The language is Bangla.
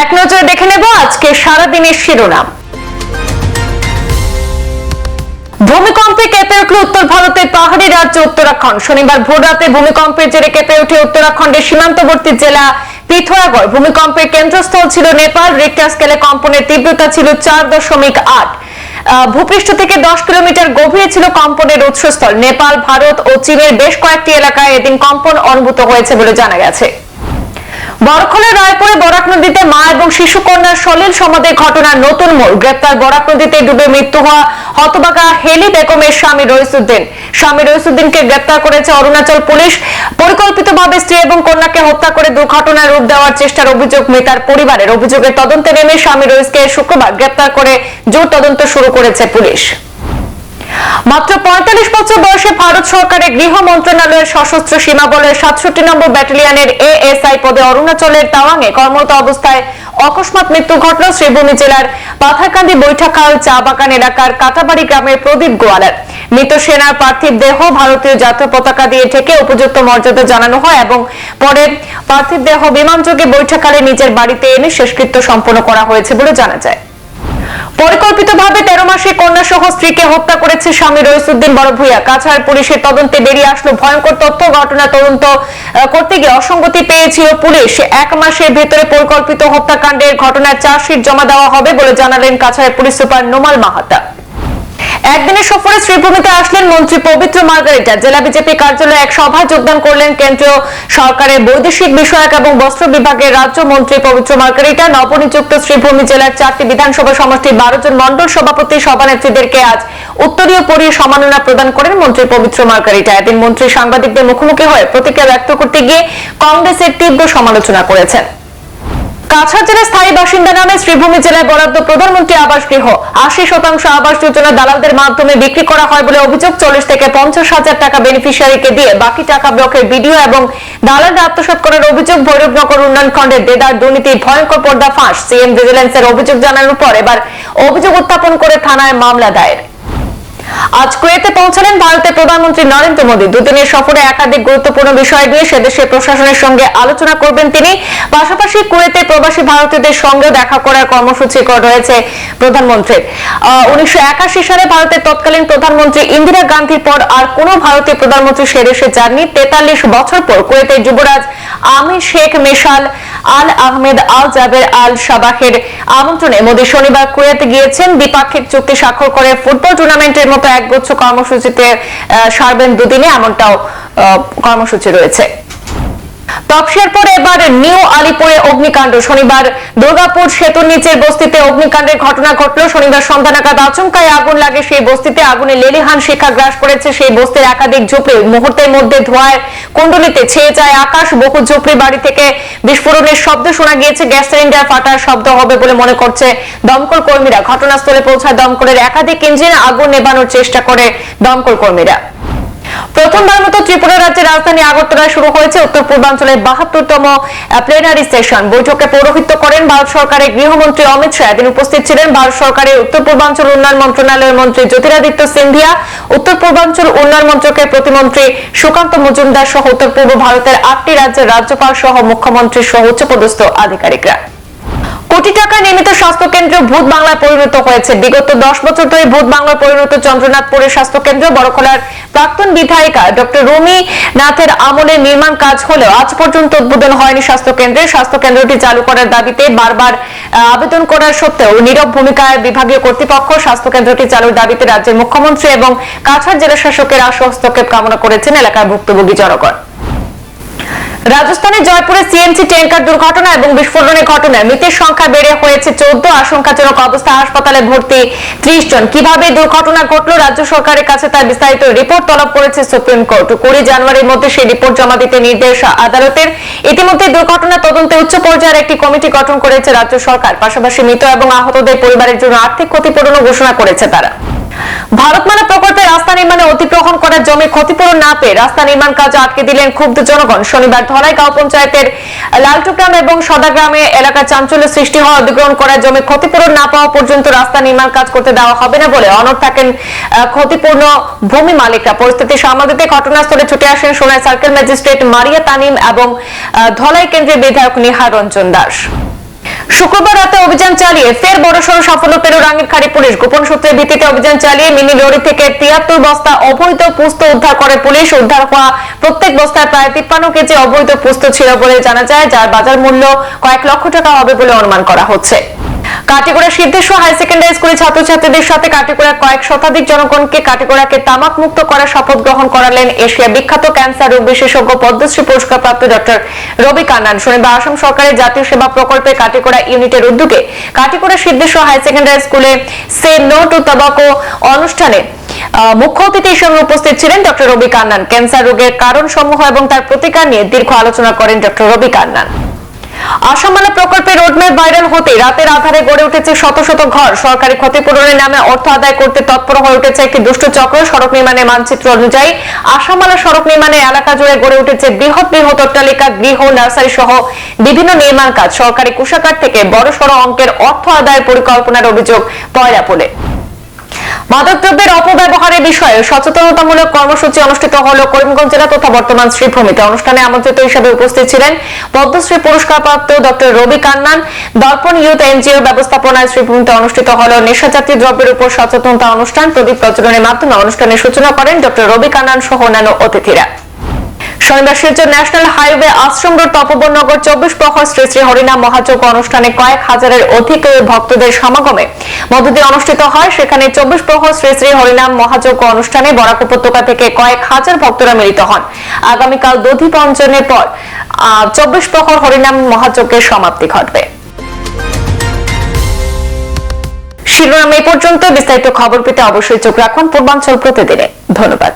এক নজরে দেখে নেব আজকে সারাদিনের শিরোনাম। ভূমিকম্পে কেঁপে উঠল উত্তর ভারতের পাহাড়ি রাজ্য উত্তরাখণ্ড। শনিবার ভোররাতে ভূমিকম্পের জেরে কেঁপে ওঠে উত্তরাখণ্ডের সীমান্তবর্তী জেলা পিথোরাগড়। ভূমিকম্পের কেন্দ্রস্থল ছিল নেপাল। রিক্টার স্কেলে কম্পনের তীব্রতা ছিল 4.8। ভূপৃষ্ঠ থেকে 10 কিলোমিটার গভীরে ছিল কম্পনের উৎসস্থল। নেপাল, ভারত ও চীনের বেশ কয়েকটি এলাকায় এদিন কম্পন অনুভূত হয়েছে বলে জানা গেছে। বরখলার রায়পুরে বরাক নদীতে মা এবং শিশু কন্যার সলিল সমাধির ঘটনার নতুন মোড়। গ্রেপ্তার বরাক নদীতে ডুবে মৃত্যু হওয়া হতবাগা হেলি বেগমের স্বামী রইসুদ্দিন। স্বামী রইসুদ্দিনকে গ্রেপ্তার করেছে অরুণাচল পুলিশ। পরিকল্পিতভাবে স্ত্রী এবং কন্যাকে হত্যা করে দুর্ঘটনার রূপ দেওয়ার চেষ্টার অভিযোগ মৃতার পরিবারের। অভিযোগের তদন্তে নেমে স্বামী রইসকে শুক্রবার গ্রেপ্তার করে জোর তদন্ত শুরু করেছে পুলিশ। মাত্র 45 বছর বয়সে ভারত সরকারের গৃহ মন্ত্রণালয়ের সশস্ত্র সীমা বলের 67 নম্বর ব্যাটালিয়নের এএসআই পদে অরুণাচলের তাওয়াংয়ে কর্মরত অবস্থায় অকস্মাৎ মৃত্যু ঘটল শ্রীভূমি জেলার পাথারকান্দি বৈঠাখাল চা বাগান এলাকার কাটাবাড়ি গ্রামের প্রদীপ গোয়ালার। মৃত সেনার পার্থিব দেহ ভারতীয় জাতীয় পতাকা দিয়ে ঢেকে উপযুক্ত মর্যাদা জানানো হয় এবং পরে পার্থিব দেহ বিমানযোগে বৈঠাখালে নিজের বাড়িতে এনে শেষকৃত্য সম্পন্ন করা হয়েছে বলে জানা যায়। পরিকল্পিতভাবে 13 মাসের কন্যা সহ স্ত্রীকে হত্যা করেছে স্বামী রইসুদ্দিন বড়ভূঁইয়া। কাছাড় পুলিশের তদন্তে বেরিয়ে আসলো ভয়ঙ্কর তথ্য। ঘটনা তদন্ত করতে গিয়ে অসঙ্গতি পেয়েছিল পুলিশ। 1 মাসের ভেতরে পরিকল্পিত হত্যাকাণ্ডের ঘটনার চার্জশিট জমা দেওয়া হবে বলে জানালেন কাছাড়ের পুলিশ সুপার নোমাল মাহাতা। একদিনের সফরে শ্রীভূমিতে আসলেন মন্ত্রী পবিত্র মার্গারিটা। জেলা বিজেপি কার্যালয়ে এক সভায় যোগদান করলেন কেন্দ্রীয় সরকারের বৈদেশিক বিষয়ক এবং বস্ত্র বিভাগের রাজ্য মন্ত্রী পবিত্র মার্গারিটা। নবনিযুক্ত শ্রীভূমি জেলার 4টি বিধানসভা সমষ্টির 12 জন মন্ডল সভাপতি সভানেত্রীদেরকে আজ উত্তরীয় পরিয়ে সম্মাননা প্রদান করেন মন্ত্রী পবিত্র মার্গারিটা। এদিন মন্ত্রী সাংবাদিকদের মুখোমুখি হয়ে প্রতিক্রিয়া ব্যক্ত করতে গিয়ে কংগ্রেসের তীব্র সমালোচনা করেছেন। কাছাড় জেলার স্থায়ী বাসিন্দা নামে শ্রীভূমি জেলায় বরাদ্দ প্রধানমন্ত্রী আবাস গৃহ। 80% আবাস যোজনা দালালদের মাধ্যমে বিক্রি করা হয় বলে অভিযোগ। 40 থেকে 50,000 টাকা বেনিফিশিয়ারিকে দিয়ে বাকি টাকা ব্লকের বিডিও এবং দালালরা আত্মসাৎ করার অভিযোগ। ভৈরবনগর উন্নয়ন খণ্ডের দেদার দুর্নীতির ভয়ঙ্কর পর্দাফাঁস। সিএম ভিজিলেন্সের অভিযোগ জানানোর পর এবার অভিযোগ উত্থাপন করে থানায় মামলা দায়ের। আজ কুয়েতে পৌঁছলেন ভারতের প্রধানমন্ত্রী নরেন্দ্র মোদী। দুদিনের সফরে একাধিক গুরুত্বপূর্ণ বিষয় নিয়ে সেদেশের প্রশাসনের সঙ্গে আলোচনা করবেন তিনি। পাশাপাশি কুয়েতে প্রবাসী ভারতীয়দের সঙ্গে দেখা করার কর্মসূচি রয়েছে প্রধানমন্ত্রীর। 1981 সালে ভারতের তৎকালীন প্রধানমন্ত্রী ইন্দিরা গান্ধীর পর আর কোনো ভারতীয় প্রধানমন্ত্রী সেদেশে যাননি। 43 বছর পর কুয়েতের যুবরাজ আমির শেখ মেশাল আল আহমেদ আল জাবের আল সাবাহের আমন্ত্রণে মোদী শনিবার কুয়েতে গিয়েছেন। দ্বিপাক্ষিক চুক্তি স্বাক্ষর করে ফুটবল টুর্নামেন্টের মতো একগুচ্ছ কর্মসূচিতে সারবেন দুদিনে, এমনটাও কর্মসূচি রয়েছে। তপসিয়ার পরে এবার নিউ আলিপুরে অগ্নিকাণ্ড। শনিবার দুর্গাপুর সেতুর নিচের বস্তিতে অগ্নিকাণ্ডের ঘটনা ঘটল। শনিবার সন্ধ্যা নাগাদ আচমকায় আগুন লাগে সেই বস্তিতে। আগুনে লেলিহান শিখা গ্রাস করেছে সেই বস্তির একাধিক ঝুপড়ি। মুহূর্তের মধ্যে ধোঁয়ার কুণ্ডলিতে ছেয়ে যায় আকাশ। বহু ঝুপড়ি বাড়ি থেকে বিস্ফোরণের শব্দ শোনা গিয়েছে। গ্যাস সিলিন্ডার ফাটার শব্দ হবে বলে মনে করছে দমকল কর্মীরা। ঘটনাস্থলে পৌঁছায় দমকলের একাধিক ইঞ্জিন। আগুন নেভানোর চেষ্টা করে দমকল কর্মীরা। প্রথমবার মতো ত্রিপুরা রাজ্যের রাজধানী আগরতলায় শুরু হয়েছে উত্তর পূর্বাঞ্চলের 72তম প্লেনারি সেশন। বৈঠকে পৌরোহিত্য করেন ভারত সরকারের গৃহমন্ত্রী অমিত শাহ। এদিন উপস্থিত ছিলেন ভারত সরকারের উত্তর পূর্বাঞ্চল উন্নয়ন মন্ত্রণালয়ের মন্ত্রী জ্যোতিরাদিত্য সিন্ধিয়া, উত্তর পূর্বাঞ্চল উন্নয়ন মন্ত্রকের প্রতিমন্ত্রী সুকান্ত মজুমদার সহ উত্তর পূর্ব ভারতের 8টি রাজ্যের রাজ্যপাল সহ মুখ্যমন্ত্রী সহ উচ্চপদস্থ আধিকারিকরা। কোটি টাকা নির্মিত স্বাস্থ্য কেন্দ্র ভূত বাংলায় পরিণত হয়েছে। বিগত 10 বছর ধরে ভূত বাংলায় পরিণত চন্দ্রনাথপুরের স্বাস্থ্য কেন্দ্র। বড়খলার প্রাক্তন বিধায়িকা ডক্টর রুমি নাথের আমলে নির্মাণ কাজ হলেও আজ পর্যন্ত উদ্বোধন হয়নি স্বাস্থ্য কেন্দ্রের। স্বাস্থ্য কেন্দ্রটি চালু করার দাবিতে বারবার আবেদন করার সত্ত্বেও নীরব ভূমিকায় বিভাগীয় কর্তৃপক্ষ। স্বাস্থ্য কেন্দ্রটি চালুর দাবিতে রাজ্যের মুখ্যমন্ত্রী এবং কাছাড় জেলা শাসকের আশু হস্তক্ষেপ কামনা করেছেন এলাকার ভুক্তভোগী জনগণ। রাজস্থানের জয়পুরে সিএনজি ট্যাঙ্কার দুর্ঘটনা এবং বিস্ফোরণের ঘটনায় মৃতের সংখ্যা বেড়ে হয়েছে 14। আশঙ্কাজনক অবস্থায় হাসপাতালে ভর্তি 30 জন। কিভাবে দুর্ঘটনা ঘটল রাজ্য সরকারের কাছে তার বিস্তারিত রিপোর্ট তলব করেছে সুপ্রিম কোর্ট। 20 জানুয়ারির মধ্যে সেই রিপোর্ট জমা দিতে নির্দেশ আদালতের। ইতিমধ্যে দুর্ঘটনা তদন্তে উচ্চ পর্যায়ের একটি কমিটি গঠন করেছে রাজ্য সরকার। পাশাপাশি মৃত এবং আহতদের পরিবারের জন্য আর্থিক ক্ষতিপূরণও ঘোষণা করেছে তারা। ভারতমালা প্রকল্পে রাস্তা নির্মাণে অধিগ্রহণ করা জমির ক্ষতিপূরণ না পেয়ে রাস্তা নির্মাণ কাজ আটকে দিলেন ক্ষুব্ধ জনগণ। শনিবার ধলাইগাঁও পঞ্চায়েতের লালটুগ্রাম এবং সদাগ্রামে এলাকায় চাঞ্চল্য সৃষ্টি হওয়া অধিগ্রহণ করা জমির ক্ষতিপূরণ না পাওয়া পর্যন্ত রাস্তা নির্মাণ কাজ করতে দেওয়া হবে না বলে অনড় থাকেন ক্ষতিপূর্ণ ভূমি মালিকরা। পরিস্থিতি সামাল দিতে ঘটনাস্থলে ছুটে আসেন সোনাই সার্কেল ম্যাজিস্ট্রেট মারিয়া তানিম এবং ধলাই কেন্দ্রের বিধায়ক নিহার রঞ্জন দাস। শুক্রবার রাতে অভিযান চালিয়ে ফের বড়সড় সাফল্য পেল রাঙ্গিরখাড়ি পুলিশ। গোপন সূত্রের ভিত্তিতে অভিযান চালিয়ে মিনি লরি থেকে 73 বস্তা অবৈধ পুস্ত উদ্ধার করে পুলিশ। উদ্ধার হওয়া প্রত্যেক বস্তায় প্রায় 53 কেজি অবৈধ পুস্ত ছিল বলে জানা যায়, যার বাজার মূল্য কয়েক লক্ষ টাকা হবে বলে অনুমান করা হচ্ছে। কাটিগড়া সিদ্ধেশ্বর হাই সেকেন্ডারি স্কুলের ছাত্রছাত্রীদের সাথে কাটিগড়ার কয়েক শতাধিক জনগণকে কাটিগড়াকে তামাক মুক্ত করার শপথ গ্রহণ করালেন এশিয়া বিখ্যাত ক্যান্সার রোগ বিশেষজ্ঞ পদ্মশ্রী পুরস্কারপ্রাপ্ত ডক্টর রবি কান্নান। শনিবার আসাম সরকারের জাতীয় সেবা প্রকল্পে কাটিগড়া ইউনিটের উদ্যোগে কাটিগড়া সিদ্ধেশ্বর হাই সেকেন্ডারি স্কুলে সে নো টু তাবাকো অনুষ্ঠানে মুখ্য অতিথি হিসেবে উপস্থিত ছিলেন ডক্টর রবি কান্নান। ক্যান্সার রোগের কারণ সমূহ এবং তার প্রতিকার নিয়ে দীর্ঘ আলোচনা করেন ডক্টর রবি কান্নান। আসামমালা প্রকল্পের রোডম্যাপ ভাইরাল হতে রাতের আধারে গড়ে উঠেছে শত শত ঘর। সরকারি ক্ষতিপূরণের নামে অর্থ আদায় করতে তৎপর হয়ে উঠেছে একটি দুষ্ট চক্র। সড়ক নির্মাণের মানচিত্র অনুযায়ী আসামমালা সড়ক নির্মাণের এলাকা জুড়ে গড়ে উঠেছে বৃহৎ বৃহৎ অট্টালিকা, গৃহ, নার্সারি সহ বিভিন্ন নির্মাণ কাজ। সরকারি কোষাগার থেকে বড়সড় অঙ্কের অর্থ আদায়ের পরিকল্পনার অভিযোগ পয়রাপোলে। মাদকদ্রব্যের অপব্যবহারের বিষয়ে সচেতনতামূলক কর্মসূচি অনুষ্ঠিত হল করিমগঞ্জ জেলা তথা বর্তমান শ্রীভূমিতে। অনুষ্ঠানে আমন্ত্রিত হিসেবে উপস্থিত ছিলেন পদ্মশ্রী পুরস্কারপ্রাপ্ত ডক্টর রবি কান্নান। দর্পণ ইউথ এনজিওর ব্যবস্থাপনায় শ্রীভূমিতে অনুষ্ঠিত হল নেশাজাতীয় দ্রব্যের উপর সচেতনতা অনুষ্ঠান। প্রদীপ প্রজ্বলনের মাধ্যমে অনুষ্ঠানের সূচনা করেন ডক্টর রবি কান্নান সহ অন্যান্য অতিথিরা। শনিবার শিলচর ন্যাশনাল হাইওয়ে আশ্রম রোড তপবননগর 24 প্রহর শ্রী শ্রী হরিনাম মহাযজ্ঞ অনুষ্ঠানে কয়েক হাজারের অধিক ভক্তদের সমাগমে মধ্য দিয়ে অনুষ্ঠিত হয়। সেখানে 24 প্রহর শ্রী শ্রী হরিনাম মহাযজ্ঞ অনুষ্ঠানে বরাক উপত্যকা থেকে কয়েক হাজার ভক্তরা মিলিত হন। আগামীকাল দধি পঞ্চনের পর 24 প্রহর হরিনাম মহাযজ্ঞের সমাপ্তি ঘটবে। শিরোনাম এই পর্যন্ত। বিস্তারিত খবর পেতে অবশ্যই চোখ রাখুন পূর্বাঞ্চল প্রতিদিনে। ধন্যবাদ।